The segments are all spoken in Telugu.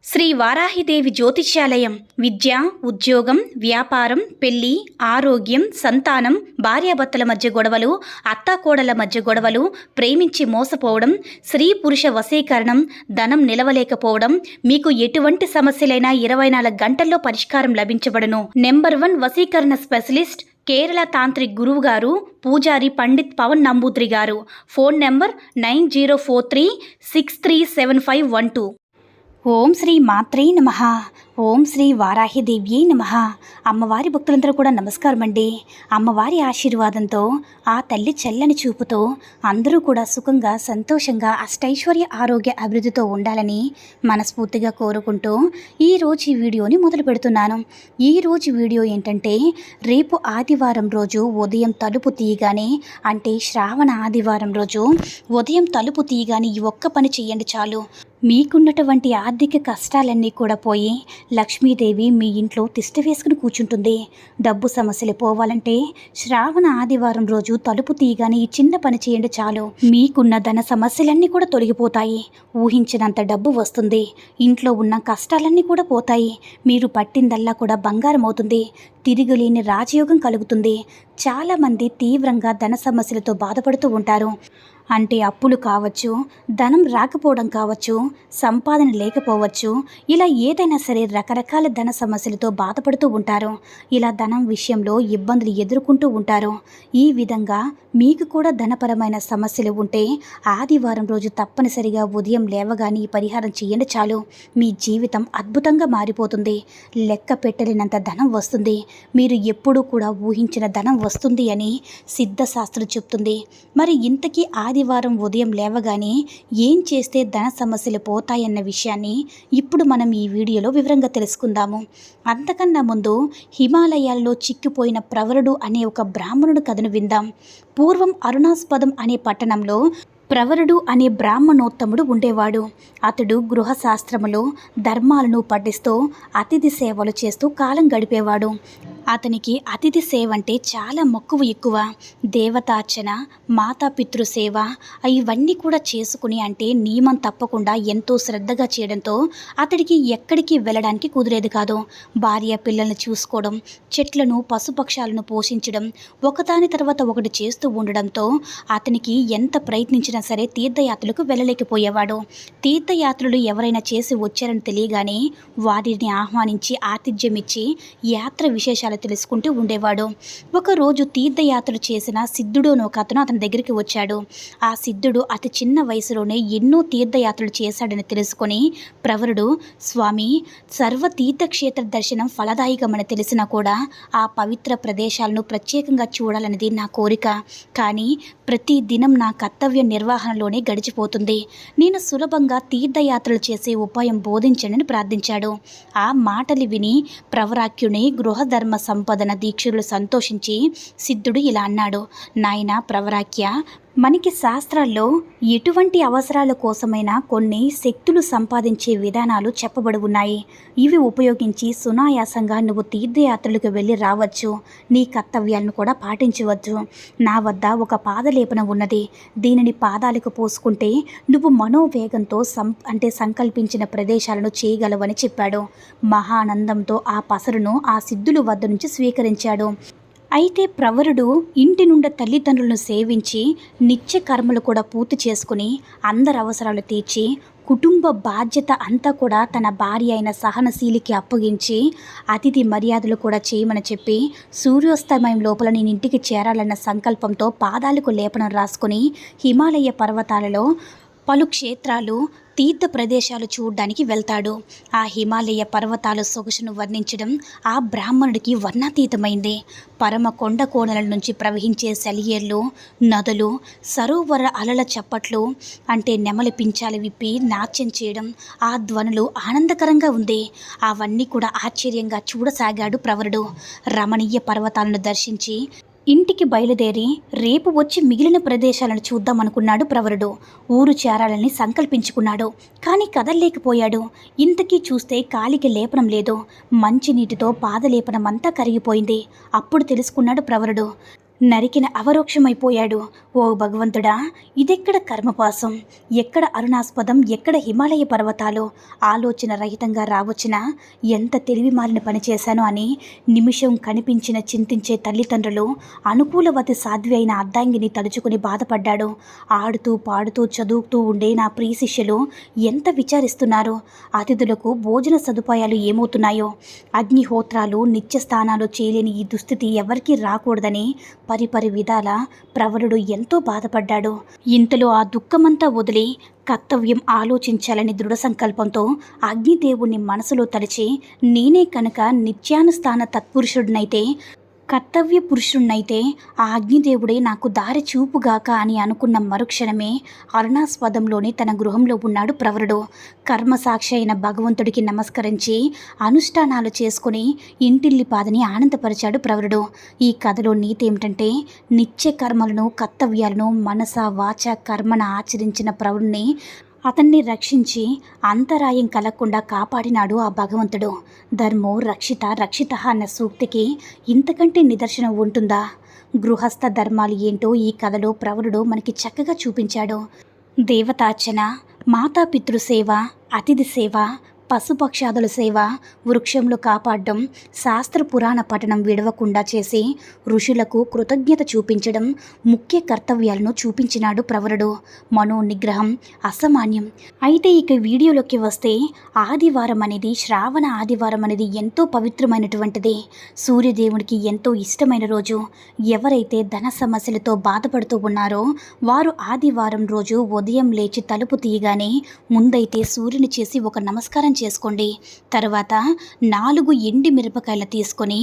శ్రీ వారాహిదేవి జ్యోతిష్యాలయం విద్య, ఉద్యోగం, వ్యాపారం, పెళ్లి, ఆరోగ్యం, సంతానం, భార్యాభర్తల మధ్య గొడవలు, అత్తాకోడల మధ్య గొడవలు, ప్రేమించి మోసపోవడం, స్త్రీ పురుష వశీకరణం, ధనం నిలవలేకపోవడం, మీకు ఎటువంటి సమస్యలైనా 24 గంటల్లో పరిష్కారం లభించబడును. నెంబర్ 1 వశీకరణ స్పెషలిస్ట్ కేరళ తాంత్రిక్ గురువు గారు పూజారి పండిత్ పవన్ నంబూద్రి గారు. Phone number 9043637512. ఓం శ్రీ మాత్రే నమః. ఓం శ్రీ వారాహిదేవ్యే నమః. అమ్మవారి భక్తులందరూ కూడా నమస్కారం అండి. అమ్మవారి ఆశీర్వాదంతో, ఆ తల్లి చల్లని చూపుతో అందరూ కూడా సుఖంగా, సంతోషంగా, అష్టైశ్వర్య ఆరోగ్య అభివృద్ధితో ఉండాలని మనస్ఫూర్తిగా కోరుకుంటూ ఈరోజు ఈ వీడియోని మొదలు పెడుతున్నాను. ఈరోజు వీడియో ఏంటంటే, రేపు ఆదివారం రోజు ఉదయం తలుపు తీయగానే, అంటే శ్రావణ ఆదివారం రోజు ఉదయం తలుపు తీయగానే ఈ ఒక్క పని చేయండి చాలు. మీకున్నటువంటి ఆర్థిక కష్టాలన్నీ కూడా పోయి లక్ష్మీదేవి మీ ఇంట్లో తిష్ట వేసుకుని కూర్చుంటుంది. డబ్బు సమస్యలు పోవాలంటే శ్రావణ ఆదివారం రోజు తలుపు తీయగానే ఈ చిన్న పని చేయండి చాలు. మీకున్న ధన సమస్యలన్నీ కూడా తొలగిపోతాయి. ఊహించినంత డబ్బు వస్తుంది. ఇంట్లో ఉన్న కష్టాలన్నీ కూడా పోతాయి. మీరు పట్టిందల్లా కూడా బంగారం అవుతుంది. తిరుగులేని రాజయోగం కలుగుతుంది. చాలామంది తీవ్రంగా ధన సమస్యలతో బాధపడుతూ ఉంటారు. అంటే అప్పులు కావచ్చు, ధనం రాకపోవడం కావచ్చు, సంపాదన లేకపోవచ్చు, ఇలా ఏదైనా సరే రకరకాల ధన సమస్యలతో బాధపడుతూ ఉంటారు. ఇలా ధనం విషయంలో ఇబ్బందులు ఎదుర్కొంటూ ఉంటారు. ఈ విధంగా మీకు కూడా ధనపరమైన సమస్యలు ఉంటే ఆదివారం రోజు తప్పనిసరిగా ఉదయం లేవగానే ఈ పరిహారం చేయండి చాలు. మీ జీవితం అద్భుతంగా మారిపోతుంది. లెక్క పెట్టలేనంత ధనం వస్తుంది. మీరు ఎప్పుడూ కూడా ఊహించిన ధనం వస్తుంది అని సిద్ధశాస్త్రం చెప్తుంది. మరి ఇంతకీ ఆదివారం ఉదయం లేవగానే ఏం చేస్తే ధన సమస్యలు పోతాయన్న విషయాన్ని ఇప్పుడు మనం ఈ వీడియోలో వివరంగా తెలుసుకుందాము. అంతకన్నా ముందు హిమాలయాల్లో చిక్కిపోయిన ప్రవరుడు అనే ఒక బ్రాహ్మణుడు కథను విందాం. పూర్వం అరుణాస్పదం అనే పట్టణంలో ప్రవరుడు అనే బ్రాహ్మణోత్తముడు ఉండేవాడు. అతడు గృహశాస్త్రములో ధర్మాలను పఠిస్తూ అతిథి సేవలు చేస్తూ కాలం గడిపేవాడు. అతనికి అతిథి సేవ అంటే చాలా మక్కువ ఎక్కువ. దేవతార్చన, మాతాపితృ సేవ ఇవన్నీ కూడా చేసుకుని, అంటే నియమం తప్పకుండా ఎంతో శ్రద్ధగా చేయడంతో అతడికి ఎక్కడికి వెళ్ళడానికి కుదిరేది కాదు. భార్య పిల్లల్ని చూసుకోవడం, చెట్లను, పశుపక్షాలను పోషించడం, ఒకదాని తర్వాత ఒకటి చేస్తూ ఉండడంతో అతనికి ఎంత ప్రయత్నించినా సరే తీర్థయాత్రలకు వెళ్ళలేకపోయేవాడు. తీర్థయాత్రలు ఎవరైనా చేసి వచ్చారని తెలియగానే వారిని ఆహ్వానించి ఆతిథ్యం ఇచ్చి యాత్ర విశేషాలు తెలుసుకుంటూ ఉండేవాడు. ఒకరోజు తీర్థయాత్రలు చేసిన సిద్ధుడు అని ఒక అతను అతని దగ్గరికి వచ్చాడు. ఆ సిద్ధుడు అతి చిన్న వయసులోనే ఎన్నో తీర్థయాత్రలు చేశాడని తెలుసుకొని ప్రవరుడు, స్వామి, సర్వ తీర్థక్షేత్ర దర్శనం ఫలదాయకమని తెలిసినా కూడా ఆ పవిత్ర ప్రదేశాలను ప్రత్యేకంగా చూడాలనేది నా కోరిక. కానీ ప్రతి దినం నా కర్తవ్య నిర్వహణలోనే గడిచిపోతుంది. నేను సులభంగా తీర్థయాత్రలు చేసే ఉపాయం బోధించండి ప్రార్థించాడు. ఆ మాటలు విని ప్రవరాఖ్యుని గృహధర్మ సంపదన దీక్షులు సంతోషించి సిద్ధుడు ఇలా అన్నాడు, నాయనా ప్రవరాఖ్య, మనకి శాస్త్రాల్లో ఎటువంటి అవసరాల కోసమైనా కొన్ని శక్తులు సంపాదించే విధానాలు చెప్పబడి ఉన్నాయి. ఇవి ఉపయోగించి సునాయాసంగా నువ్వు తీర్థయాత్రలకు వెళ్ళి రావచ్చు. నీ కర్తవ్యాలను కూడా పాటించవచ్చు. నా వద్ద ఒక పాదలేపన ఉన్నది. దీనిని పాదాలకు పోసుకుంటే నువ్వు మనోవేగంతో సంకల్పించిన ప్రదేశాలను చేయగలవని చెప్పాడు. మహానందంతో ఆ పసరును ఆ సిద్ధుల వద్ద నుంచి స్వీకరించాడు. అయితే ప్రవరుడు ఇంటి నుండి తల్లిదండ్రులను సేవించి నిత్య కర్మలు కూడా పూర్తి చేసుకుని అందరి అవసరాలు తీర్చి కుటుంబ బాధ్యత అంతా కూడా తన భార్య అయిన సహనశీలికి అప్పగించి అతిథి మర్యాదలు కూడా చేయమని చెప్పి సూర్యోస్తమయం లోపల నేను ఇంటికి చేరాలన్న సంకల్పంతో పాదాలకు లేపనం రాసుకుని హిమాలయ పర్వతాలలో పలు క్షేత్రాలు, తీర్థ ప్రదేశాలు చూడడానికి వెళ్తాడు. ఆ హిమాలయ పర్వతాల సొగసును వర్ణించడం ఆ బ్రాహ్మణుడికి వర్ణాతీతమైంది. పరమ కొండ కోణల నుంచి ప్రవహించే సెలయేర్లు, నదులు, సరోవర అలల చప్పట్లు, అంటే నెమలి పించాలు విప్పి నాట్యం చేయడం, ఆ ధ్వనులు ఆనందకరంగా ఉంది. అవన్నీ కూడా ఆశ్చర్యంగా చూడసాగాడు ప్రవరుడు. రమణీయ పర్వతాలను దర్శించి ఇంటికి బయలుదేరి రేపు వచ్చి మిగిలిన ప్రదేశాలను చూద్దామనుకున్నాడు ప్రవరుడు. ఊరు చేరాలని సంకల్పించుకున్నాడు. కానీ కదల్లేకపోయాడు. ఇంతకీ చూస్తే కాలికి లేపనం లేదు. మంచినీటితో పాదలేపనమంతా కరిగిపోయింది. అప్పుడు తెలుసుకున్నాడు ప్రవరుడు, నరికిన అవరోక్షమైపోయాడు. ఓ భగవంతుడా, ఇదెక్కడ కర్మపాసం, ఎక్కడ అరుణాస్పదం, ఎక్కడ హిమాలయ పర్వతాలు, ఆలోచన రహితంగా రావచ్చిన ఎంత తెలివి మాలిన పని చేశాను అని నిమిషం కనిపించిన చింతించే తల్లిదండ్రులు అనుకూలవతి సాధ్వి అయిన అర్ధాంగిని తలుచుకుని బాధపడ్డాడు. ఆడుతూ పాడుతూ చదువుతూ ఉండే నా ప్రియ శిష్యులు ఎంత విచారిస్తున్నారు, అతిథులకు భోజన సదుపాయాలు ఏమవుతున్నాయో, అగ్నిహోత్రాలు నిత్యస్థానాలు చేయలేని ఈ దుస్థితి ఎవరికీ రాకూడదని పరిపరి విధాల ప్రవరుడు ఎంతో బాధపడ్డాడు. ఇంతలో ఆ దుఃఖమంతా వదిలి కర్తవ్యం ఆలోచించాలని దృఢ సంకల్పంతో అగ్నిదేవుణ్ణి మనసులో తలిచి, నేనే కనుక నిత్యానుష్ఠాన తత్పురుషుడినైతే, కర్తవ్య పురుషుణ్ణైతే ఆ అగ్నిదేవుడే నాకు దారి చూపుగాక అని అనుకున్న మరుక్షణమే అరుణాస్పదంలోని తన గృహంలో ఉన్నాడు ప్రవరుడు. కర్మసాక్షి అయిన భగవంతుడికి నమస్కరించి అనుష్ఠానాలు చేసుకుని ఇంటిల్లిపాదని ఆనందపరిచాడు ప్రవరుడు. ఈ కథలో నీతి ఏమిటంటే, నిత్య కర్మలను కర్తవ్యాలను మనస వాచ కర్మన ఆచరించిన ప్రవరుణ్ణి, అతన్ని రక్షించి అంతరాయం కలగకుండా కాపాడినాడు ఆ భగవంతుడు. ధర్మో రక్షిత రక్షిత అన్న సూక్తికి ఇంతకంటే నిదర్శనం ఉంటుందా? గృహస్థ ధర్మాలు ఏంటో ఈ కథలో ప్రవరుడు మనకి చక్కగా చూపించాడు. దేవతార్చన, మాతాపితృ సేవ, అతిథి సేవ, పశుపక్షాదుల సేవ, వృక్షంలో కాపాడడం, శాస్త్ర పురాణ పఠనం విడవకుండా చేసి ఋషులకు కృతజ్ఞత చూపించడం ముఖ్య కర్తవ్యాలను చూపించినాడు ప్రవరుడు. మనో నిగ్రహం అసామాన్యం. అయితే ఇక వీడియోలోకి వస్తే, ఆదివారం అనేది, శ్రావణ ఆదివారం అనేది ఎంతో పవిత్రమైనటువంటిది. సూర్యదేవునికి ఎంతో ఇష్టమైన రోజు. ఎవరైతే ధన సమస్యలతో బాధపడుతూ ఉన్నారో వారు ఆదివారం రోజు ఉదయం లేచి తలుపు తీయగానే ముందైతే సూర్యుని చేసి ఒక నమస్కారం చేసుకోండి. తర్వాత 4 ఎండి మిరపకాయలు తీసుకొని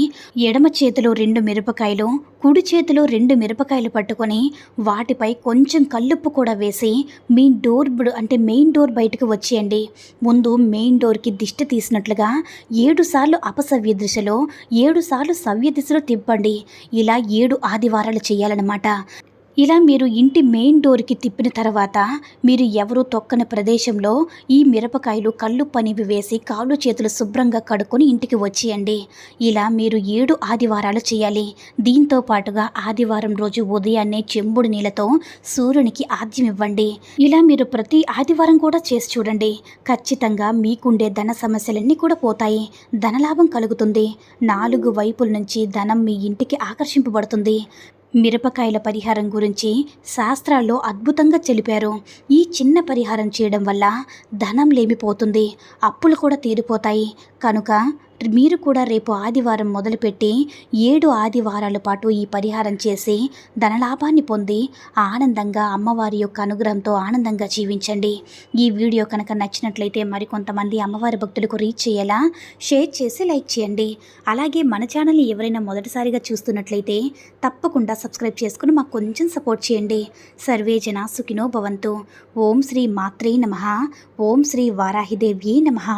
ఎడమ చేతిలో 2 మిరపకాయలు, కుడి చేతిలో 2 మిరపకాయలు పట్టుకొని వాటిపై కొంచెం కల్లుప్పు కూడా వేసి మెయిన్ డోర్ బయటకు వచ్చేయండి. ముందు మెయిన్ డోర్కి దిష్టి తీసినట్లుగా 7 సార్లు అపసవ్య దిశలో, 7 సార్లు సవ్య దిశలో తిప్పండి. ఇలా 7 ఆదివారాలు చేయాలన్నమాట. ఇలా మీరు ఇంటి మెయిన్ డోర్కి తిప్పిన తర్వాత మీరు ఎవరు తొక్కని ప్రదేశంలో ఈ మిరపకాయలు కల్లుప్పు అనేవి వేసి కాళ్ళు చేతులు శుభ్రంగా కడుక్కొని ఇంటికి వచ్చేయండి. ఇలా మీరు 7 ఆదివారాలు చేయాలి. దీంతో పాటుగా ఆదివారం రోజు ఉదయాన్నే చెంబుడు నీళ్ళతో సూర్యునికి ఆద్యం ఇవ్వండి. ఇలా మీరు ప్రతి ఆదివారం కూడా చేసి చూడండి. ఖచ్చితంగా మీకుండే ధన సమస్యలన్నీ కూడా పోతాయి. ధనలాభం కలుగుతుంది. 4 వైపుల నుంచి ధనం మీ ఇంటికి ఆకర్షింపబడుతుంది. మిరపకాయల పరిహారం గురించి శాస్త్రాల్లో అద్భుతంగా తెలిపారు. ఈ చిన్న పరిహారం చేయడం వల్ల ధనం లేమిపోతుంది, అప్పులు కూడా తీరిపోతాయి. కనుక మీరు కూడా రేపు ఆదివారం మొదలుపెట్టి 7 ఆదివారాల పాటు ఈ పరిహారం చేసి ధనలాభాన్ని పొంది ఆనందంగా అమ్మవారి యొక్క అనుగ్రహంతో ఆనందంగా జీవించండి. ఈ వీడియో కనుక నచ్చినట్లయితే మరికొంతమంది అమ్మవారి భక్తులకు రీచ్ చేయాలా షేర్ చేసి లైక్ చేయండి. అలాగే మన ఛానల్ని ఎవరైనా మొదటిసారిగా చూస్తున్నట్లయితే తప్పకుండా సబ్స్క్రైబ్ చేసుకుని మాకు కొంచెం సపోర్ట్ చేయండి. సర్వే జన సుఖినో భవంతు. ఓం శ్రీ మాత్రే నమః. ఓం శ్రీ వారాహిదేవ్యే నమః.